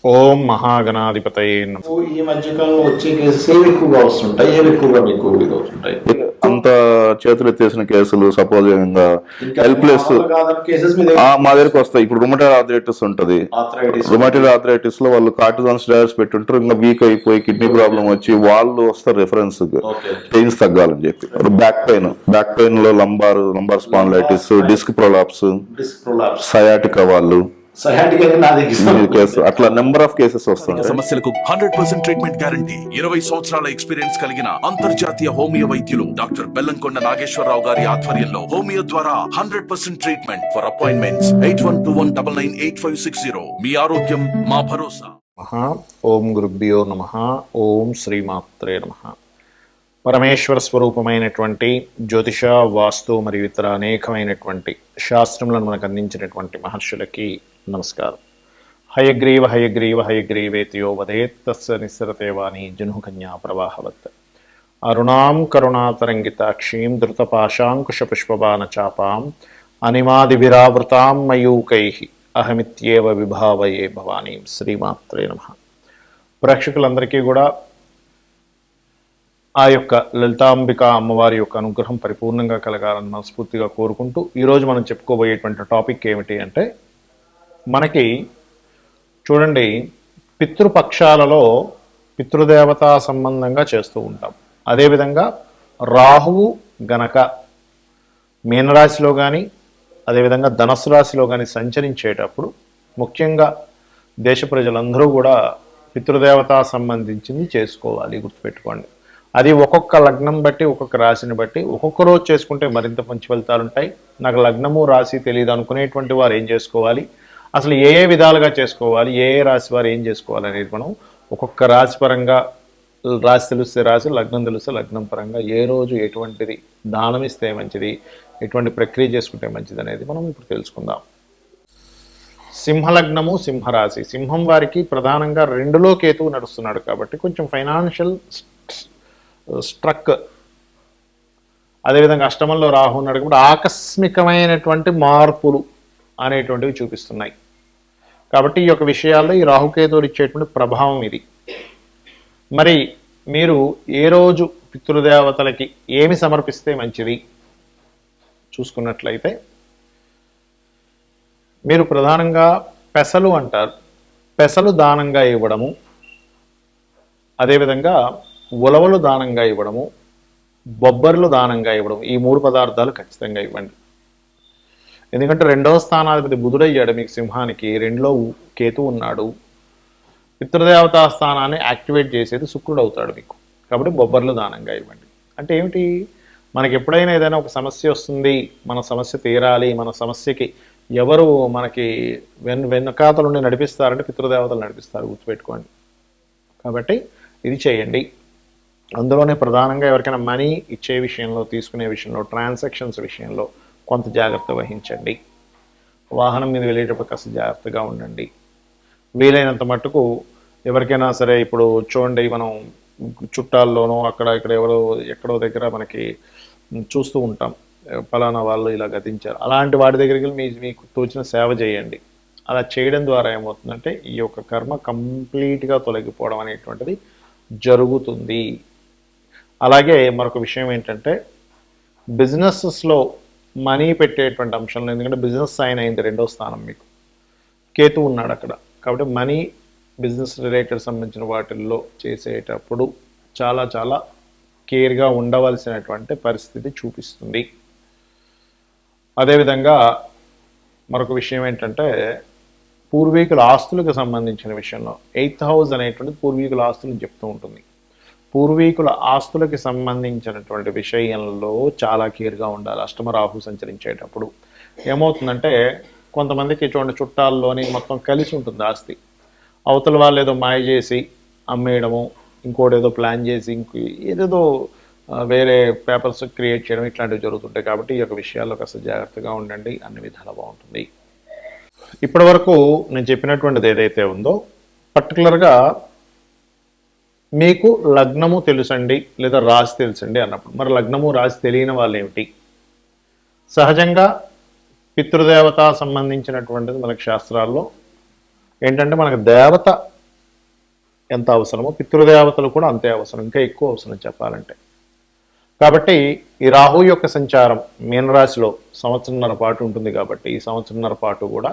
ఓం మహాగణాధిపతయే నమః. ఈ మధ్యకాలంలో వచ్చే కేసెస్ ఏవి ఎక్కువగా వస్తుంటాయి, ఏవి ఎక్కువగా మీకు ఇదవుతుంటాయి? అంత చేతులు ఎత్తేసిన కేసులు సపోజ్ హెల్ప్లెస్ కేసెస్ మా దగ్గరకు వస్తాయి. ఇప్పుడు రుమటైడ్ ఆర్థరైటిస్ ఉంటది. రుమటైడ్ ఆర్థరైటిస్ లో వాళ్ళు కార్టిజాన్ స్టెరాయిడ్స్ పెట్టుంటారు, ఇంకా వీక్ అయిపోయి కిడ్నీ ప్రాబ్లం వచ్చి వాళ్ళు వస్తారు రెఫరెన్స్ పెయిన్స్ తగ్గాలని చెప్పి. బ్యాక్ పెయిన్ లో lumbar spondylitis, disc prolapse, sciatica వాళ్ళు అట్లా నెంబర్ ఆఫ్ కేసెస్ వస్తాయి. సమస్యలకు 100% ట్రీట్మెంట్ గ్యారంటీ. 20 సంవత్సరాల ఎక్స్పీరియన్స్ కలిగిన అంతర్జాతీయ హోమియో వైద్యులు డాక్టర్ బెల్లంకొండ నాగేశ్వరరావు గారి ఆధ్వర్యంలో హోమియో ద్వారా 100% ట్రీట్మెంట్. For appointments 8121998560. మీ ఆరోగ్యం మా భరోసా. ఓం గురుభ్యో నమః. ఓం శ్రీమాత్రే నమః. పరమేశ్వర స్వరూపమైనటువంటి జ్యోతిష, వాస్తు మరియు ఇతర అనేకమైనటువంటి శాస్త్రములను మనకు అందించినటువంటి మహర్షులకి నమస్కారం. హయగ్రీవ హయగ్రీవ హయగ్రీవేతియో వదేత్ తస్య నిస్సరతే వాణి జనుకన్యా ప్రవాహవత్. అరుణాం కరుణాతరంగితాక్షీం ధృతపాశాంకుశ పుష్పబాణ చాపాం అనిమాదివిరావృతాం మయూకైః అహమిత్యేవ విభావయే భవానీం. శ్రీమాత్రే నమః. ప్రేక్షకులందరికీ కూడా ఆ యొక్క లలితాంబిక అమ్మవారి యొక్క అనుగ్రహం పరిపూర్ణంగా కలగాలని మనస్ఫూర్తిగా కోరుకుంటూ ఈరోజు మనం చెప్పుకోబోయేటువంటి టాపిక్ ఏమిటి అంటే, మనకి చూడండి, పితృపక్షాలలో పితృదేవతా సంబంధంగా చేస్తూ ఉంటాం. అదేవిధంగా రాహువు గనక మీనరాశిలో కానీ అదేవిధంగా ధనస్సు రాశిలో కానీ సంచరించేటప్పుడు ముఖ్యంగా దేశ ప్రజలందరూ కూడా పితృదేవతా సంబంధించింది చేసుకోవాలి, గుర్తుపెట్టుకోండి. అది ఒక్కొక్క లగ్నం బట్టి, ఒక్కొక్క రాశిని బట్టి ఒక్కొక్క రోజు చేసుకుంటే మరింత మంచి ఫలితాలు ఉంటాయి. నాకు లగ్నము రాశి తెలియదు అనుకునేటువంటి వారు ఏం చేసుకోవాలి, అసలు ఏ ఏ విధాలుగా చేసుకోవాలి, ఏ ఏ రాశి వారు ఏం చేసుకోవాలి అనేది మనం ఒక్కొక్క రాశి పరంగా, రాశి తెలిస్తే రాశి, లగ్నం తెలిస్తే లగ్నం పరంగా ఏ రోజు ఎటువంటిది దానం ఇస్తే మంచిది, ఎటువంటి ప్రక్రియ చేసుకుంటే మంచిది అనేది మనం ఇప్పుడు తెలుసుకుందాం. సింహలగ్నము, సింహరాశి. సింహం వారికి ప్రధానంగా 2లో కేతువు నడుస్తున్నాడు కాబట్టి కొంచెం ఫైనాన్షియల్ స్ట్రక్, అదేవిధంగా అష్టమంలో రాహు ఉన్నాడు కాబట్టి ఆకస్మికమైనటువంటి మార్పులు అనేటువంటివి చూపిస్తున్నాయి. కాబట్టి ఈ యొక్క విషయాల్లో ఈ రాహుకేతువులు ఇచ్చేటువంటి ప్రభావం ఇది. మరి మీరు ఏ రోజు పితృదేవతలకి ఏమి సమర్పిస్తే మంచిది చూసుకున్నట్లయితే, మీరు ప్రధానంగా పెసలు అంటారు, పెసలు దానంగా ఇవ్వడము, అదేవిధంగా ఉలవలు దానంగా ఇవ్వడము, బొబ్బర్లు దానంగా ఇవ్వడం, ఈ 3 పదార్థాలు ఖచ్చితంగా ఇవ్వండి. ఎందుకంటే 2వ స్థానాధిపతి బుధుడయ్యాడు మీకు సింహానికి, 2లో కేతు ఉన్నాడు. పితృదేవతా స్థానాన్ని యాక్టివేట్ చేసేది శుక్రుడు అవుతాడు మీకు. కాబట్టి బొబ్బర్లు దానంగా ఇవ్వండి. అంటే ఏమిటి, మనకి ఎప్పుడైనా ఏదైనా ఒక సమస్య వస్తుంది, మన సమస్య తీరాలి, మన సమస్యకి ఎవరు మనకి వెనుకాతలుండి నడిపిస్తారంటే పితృదేవతలు నడిపిస్తారు, గుర్తుపెట్టుకోండి. కాబట్టి ఇది చేయండి. అందులోనే ప్రధానంగా ఎవరికైనా మనీ ఇచ్చే విషయంలో, తీసుకునే విషయంలో, ట్రాన్సాక్షన్స్ విషయంలో కొంత జాగ్రత్త వహించండి. వాహనం మీద వెళ్ళేటప్పుడు కాస్త జాగ్రత్తగా ఉండండి. వీలైనంత మట్టుకు ఎవరికైనా సరే, ఇప్పుడు చూడండి, మనం చుట్టాల్లోనో అక్కడ ఇక్కడ ఎక్కడో దగ్గర మనకి చూస్తూ ఉంటాం, ఫలానా వాళ్ళు ఇలా గతించారు, అలాంటి వాటి దగ్గరికి వెళ్ళి మీకు తోచిన సేవ చేయండి. అలా చేయడం ద్వారా ఏమవుతుందంటే ఈ యొక్క కర్మ కంప్లీట్గా తొలగిపోవడం అనేటువంటిది జరుగుతుంది. అలాగే మరొక విషయం ఏంటంటే, బిజినెసెస్లో మనీ పెట్టేటువంటి అంశంలో, ఎందుకంటే బిజినెస్ సైన్ అయింది 2వ స్థానం మీకు, కేతు ఉన్నాడు అక్కడ. కాబట్టి మనీ, బిజినెస్ రిలేటెడ్ సంబంధించిన వాటిల్లో చేసేటప్పుడు చాలా చాలా కేర్గా ఉండవలసినటువంటి పరిస్థితి చూపిస్తుంది. అదేవిధంగా మరొక విషయం ఏంటంటే, పూర్వీకుల ఆస్తులకు సంబంధించిన విషయంలో 8th హౌస్ అనేటువంటిది పూర్వీకుల ఆస్తులను చెప్తూ ఉంటుంది. పూర్వీకుల ఆస్తులకి సంబంధించినటువంటి విషయంలో చాలా కేర్గా ఉండాలి. అష్టమ రాహు సంచరించేటప్పుడు ఏమవుతుందంటే, కొంతమందికి చూడండి, చుట్టాల్లోని మొత్తం కలిసి ఉంటుంది ఆస్తి, అవతల వాళ్ళు ఏదో మాయ చేసి అమ్మేయడము, ఇంకోటేదో ప్లాన్ చేసి ఏదేదో వేరే పేపర్స్ క్రియేట్ చేయడం, ఇట్లాంటివి జరుగుతుంటాయి. కాబట్టి ఈ యొక్క విషయాల్లో కాస్త జాగ్రత్తగా ఉండండి, అన్ని విధాలు బాగుంటుంది. ఇప్పటి వరకు నేను చెప్పినటువంటిది ఏదైతే ఉందో, పర్టికులర్గా మీకు లగ్నము తెలుసండి లేదా రాశి తెలుసండి అన్నప్పుడు, మరి లగ్నము రాశి తెలియని వాళ్ళు ఏమిటి? సహజంగా పితృదేవత సంబంధించినటువంటిది మనకు శాస్త్రాల్లో ఏంటంటే, మనకు దేవత ఎంత అవసరమో పితృదేవతలు కూడా అంతే అవసరం, ఇంకా ఎక్కువ అవసరం చెప్పాలంటే. కాబట్టి ఈ రాహు యొక్క సంచారం మీనరాశిలో సంవత్సరంన్నర పాటు ఉంటుంది కాబట్టి ఈ సంవత్సరంన్నర పాటు కూడా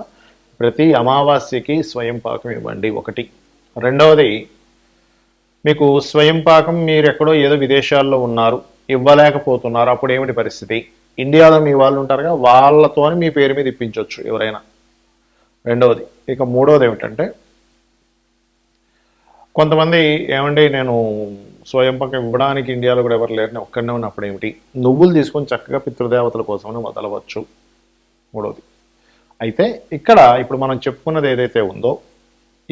ప్రతి అమావాస్యకి స్వయం పాకం ఇవ్వండి ఒకటి. రెండవది, మీకు స్వయం పాకం మీరు ఎక్కడో ఏదో విదేశాల్లో ఉన్నారు, ఇవ్వలేకపోతున్నారు, అప్పుడు ఏమిటి పరిస్థితి? ఇండియాలో మీ వాళ్ళు ఉంటారుగా, వాళ్ళతోని మీ పేరు మీద ఇప్పించవచ్చు ఎవరైనా. రెండవది. ఇక మూడవది ఏమిటంటే, కొంతమంది ఏమండి నేను స్వయం పాకం ఇవ్వడానికి ఇండియాలో కూడా ఎవరు లేరని ఒక్కడనే ఉన్నప్పుడు ఏమిటి? నువ్వులు తీసుకొని చక్కగా పితృదేవతల కోసమని వదలవచ్చు. మూడవది. అయితే ఇక్కడ ఇప్పుడు మనం చెప్పుకున్నది ఏదైతే ఉందో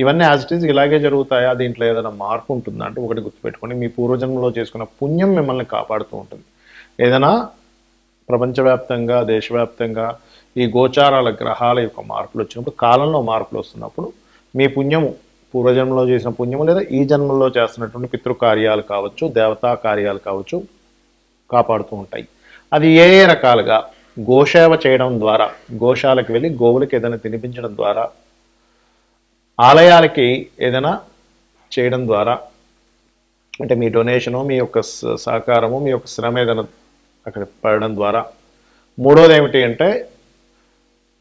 ఇవన్నీ యాజ్ ఇట్ ఈజ్ ఇలాగే జరుగుతాయా, దీంట్లో ఏదైనా మార్పు ఉంటుందా అంటే ఒకటి గుర్తుపెట్టుకోండి, మీ పూర్వజన్మలో చేసుకున్న పుణ్యం మిమ్మల్ని కాపాడుతూ ఉంటుంది. ఏదైనా ప్రపంచవ్యాప్తంగా దేశవ్యాప్తంగా ఈ గోచారాల గ్రహాల యొక్క మార్పులు వచ్చినప్పుడు, కాలంలో మార్పులు వస్తున్నప్పుడు మీ పుణ్యము పూర్వజన్మలో చేసిన పుణ్యము లేదా ఈ జన్మలో చేస్తున్నటువంటి పితృకార్యాలు కావచ్చు, దేవతా కార్యాలు కావచ్చు కాపాడుతూ ఉంటాయి. అది ఏ ఏ రకాలుగా? గోసేవ చేయడం ద్వారా, గోశాలకు వెళ్ళి గోవులకి ఏదైనా తినిపించడం ద్వారా, ఆలయాలకి ఏదైనా చేయడం ద్వారా, అంటే మీ డొనేషను, మీ యొక్క సహకారము, మీ యొక్క శ్రమ ఏదైనా అక్కడ పడడం ద్వారా. మూడోది ఏమిటి అంటే,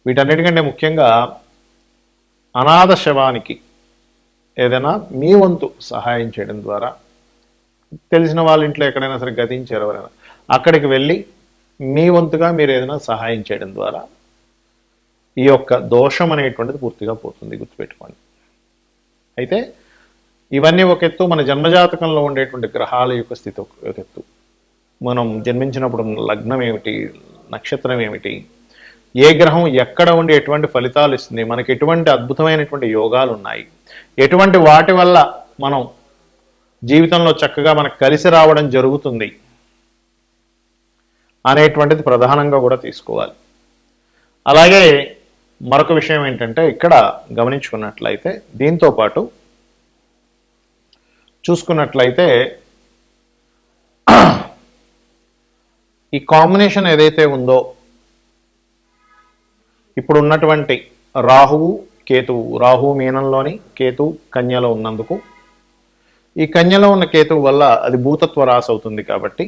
వీటన్నిటికంటే ముఖ్యంగా అనాథ శవానికి ఏదైనా మీ వంతు సహాయం చేయడం ద్వారా, తెలిసిన వాళ్ళ ఇంట్లో ఎక్కడైనా సరే గతించారు ఎవరైనా, అక్కడికి వెళ్ళి మీ వంతుగా మీరు ఏదైనా సహాయం చేయడం ద్వారా ఈ యొక్క దోషం అనేటువంటిది పూర్తిగా పోతుంది, గుర్తుపెట్టుకోండి. అయితే ఇవన్నీ ఒక ఎత్తు, మన జన్మజాతకంలో ఉండేటువంటి గ్రహాల యొక్క స్థితి ఒక ఎత్తు, మనం జన్మించినప్పుడు లగ్నం ఏమిటి, నక్షత్రం ఏమిటి, ఏ గ్రహం ఎక్కడ ఉండి ఎటువంటి ఫలితాలు ఇస్తుంది, మనకి ఎటువంటి అద్భుతమైనటువంటి యోగాలు ఉన్నాయి, ఎటువంటి వాటి వల్ల మనం జీవితంలో చక్కగా మనకు కలిసి రావడం జరుగుతుంది అనేటువంటిది ప్రధానంగా కూడా తీసుకోవాలి. అలాగే మరొక విషయం ఏంటంటే, ఇక్కడ గమనించుకున్నట్లయితే, దీంతో పాటు చూసుకున్నట్లయితే ఈ కాంబినేషన్ ఏదైతే ఉందో, ఇప్పుడు ఉన్నటువంటి రాహువు కేతువు, రాహువు మీనంలోని కేతువు కన్యలో ఉన్నందుకు, ఈ కన్యలో ఉన్న కేతువు వల్ల అది భూతత్వ రాశి అవుతుంది. కాబట్టి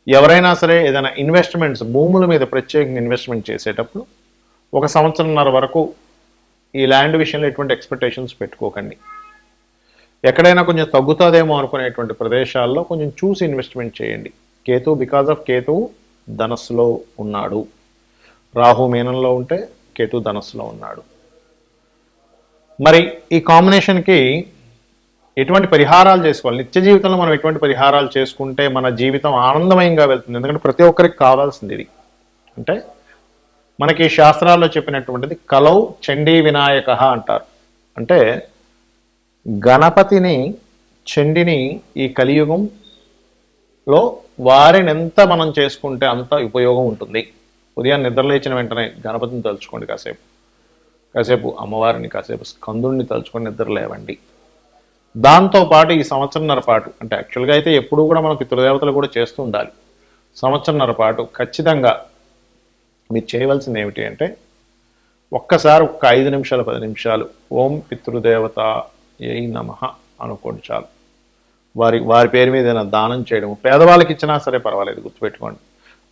ఎవరైనా సరే ఏదైనా ఇన్వెస్ట్మెంట్స్, భూముల మీద ప్రత్యేకంగా ఇన్వెస్ట్మెంట్ చేసేటప్పుడు 1 సంవత్సరంన్నర వరకు ఈ ల్యాండ్ విషయంలో ఎటువంటి ఎక్స్పెక్టేషన్స్ పెట్టుకోకండి. ఎక్కడైనా కొంచెం తగ్గుతుందేమో అనుకునేటువంటి ప్రదేశాల్లో కొంచెం చూసి ఇన్వెస్ట్మెంట్ చేయండి. కేతు, బికాజ్ ఆఫ్ కేతువు ధనస్సులో ఉన్నాడు, రాహు మీనంలో ఉంటే కేతు ధనస్సులో ఉన్నాడు. మరి ఈ కాంబినేషన్కి ఎటువంటి పరిహారాలు చేసుకోవాలి? నిత్య జీవితంలో మనం ఎటువంటి పరిహారాలు చేసుకుంటే మన జీవితం ఆనందమయంగా వెళ్తుంది? ఎందుకంటే ప్రతి ఒక్కరికి కావాల్సింది ఇది. అంటే మనకి శాస్త్రాల్లో చెప్పినటువంటిది కలౌ చండీ వినాయక అంటారు. అంటే గణపతిని, చండిని ఈ కలియుగంలో వారిని ఎంత మనం చేసుకుంటే అంత ఉపయోగం ఉంటుంది. ఉదయం నిద్రలేచిన వెంటనే గణపతిని తలుచుకోండి, కాసేపు అమ్మవారిని, కాసేపు స్కందుడిని తలుచుకొని నిద్ర లేవండి. దాంతోపాటు ఈ సంవత్సరంన్నర పాటు, అంటే యాక్చువల్గా అయితే ఎప్పుడూ కూడా మనం పితృదేవతలు కూడా చేస్తూ ఉండాలి. సంవత్సరంన్నర పాటు ఖచ్చితంగా మీరు చేయవలసింది ఏమిటి అంటే, ఒక్కసారి 5 నిమిషాలు 10 నిమిషాలు ఓం పితృదేవత యై నమః అనుకోండి చాలు. వారి పేరు మీద ఏదైనా దానం చేయడం, పేదవాళ్ళకి ఇచ్చినా సరే పర్వాలేదు, గుర్తుపెట్టుకోండి.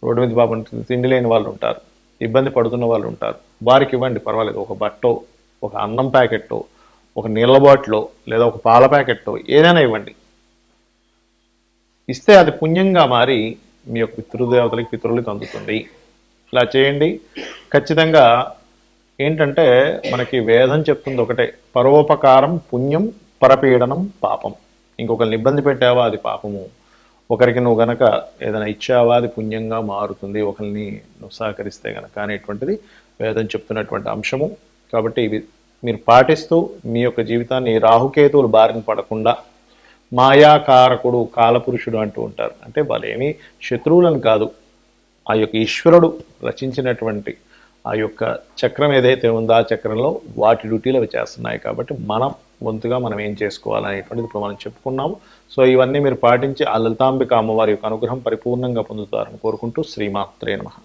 రోడ్డు మీద పాపం తిండి లేని వాళ్ళు ఉంటారు, ఇబ్బంది పడుతున్న వాళ్ళు ఉంటారు, వారికి ఇవ్వండి పర్వాలేదు. ఒక బట్టో, ఒక అన్నం ప్యాకెట్టో, ఒక నీళ్ళ బాటిలో, లేదా ఒక పాల ప్యాకెట్టో ఏదైనా ఇవ్వండి. ఇస్తే అది పుణ్యంగా మారి మీ యొక్క పితృదేవతలకి, పితరులకు అందుతుంది. ఇలా చేయండి. ఖచ్చితంగా ఏంటంటే మనకి వేదం చెప్తుంది ఒకటే, పరోపకారం పుణ్యం, పరపీడనం పాపం. ఇంకొకరిని ఇబ్బంది పెట్టావా అది పాపము, ఒకరికి నువ్వు గనక ఏదైనా ఇచ్చావా అది పుణ్యంగా మారుతుంది, ఒకరిని నువ్వు సహకరిస్తే గనక అనేటువంటిది వేదం చెప్తున్నటువంటి అంశము. కాబట్టి ఇవి మీరు పాటిస్తూ మీ యొక్క జీవితాన్ని రాహుకేతువులు బారిన పడకుండా, మాయాకారకుడు కాలపురుషుడు అంటూ ఉంటారు. అంటే వాళ్ళేమీ శత్రువులను కాదు, ఆ యొక్క ఈశ్వరుడు రచించినటువంటి ఆ యొక్క చక్రం ఏదైతే ఉందో ఆ చక్రంలో వాటి డ్యూటీలు అవి చేస్తున్నాయి. కాబట్టి మనం వంతుగా మనం ఏం చేసుకోవాలనేటువంటిది ఇప్పుడు మనం చెప్పుకున్నాము. సో ఇవన్నీ మీరు పాటించి ఆ లలితాంబిక అమ్మవారి యొక్క అనుగ్రహం పరిపూర్ణంగా పొందుతారని కోరుకుంటూ శ్రీమాత్రే నమః.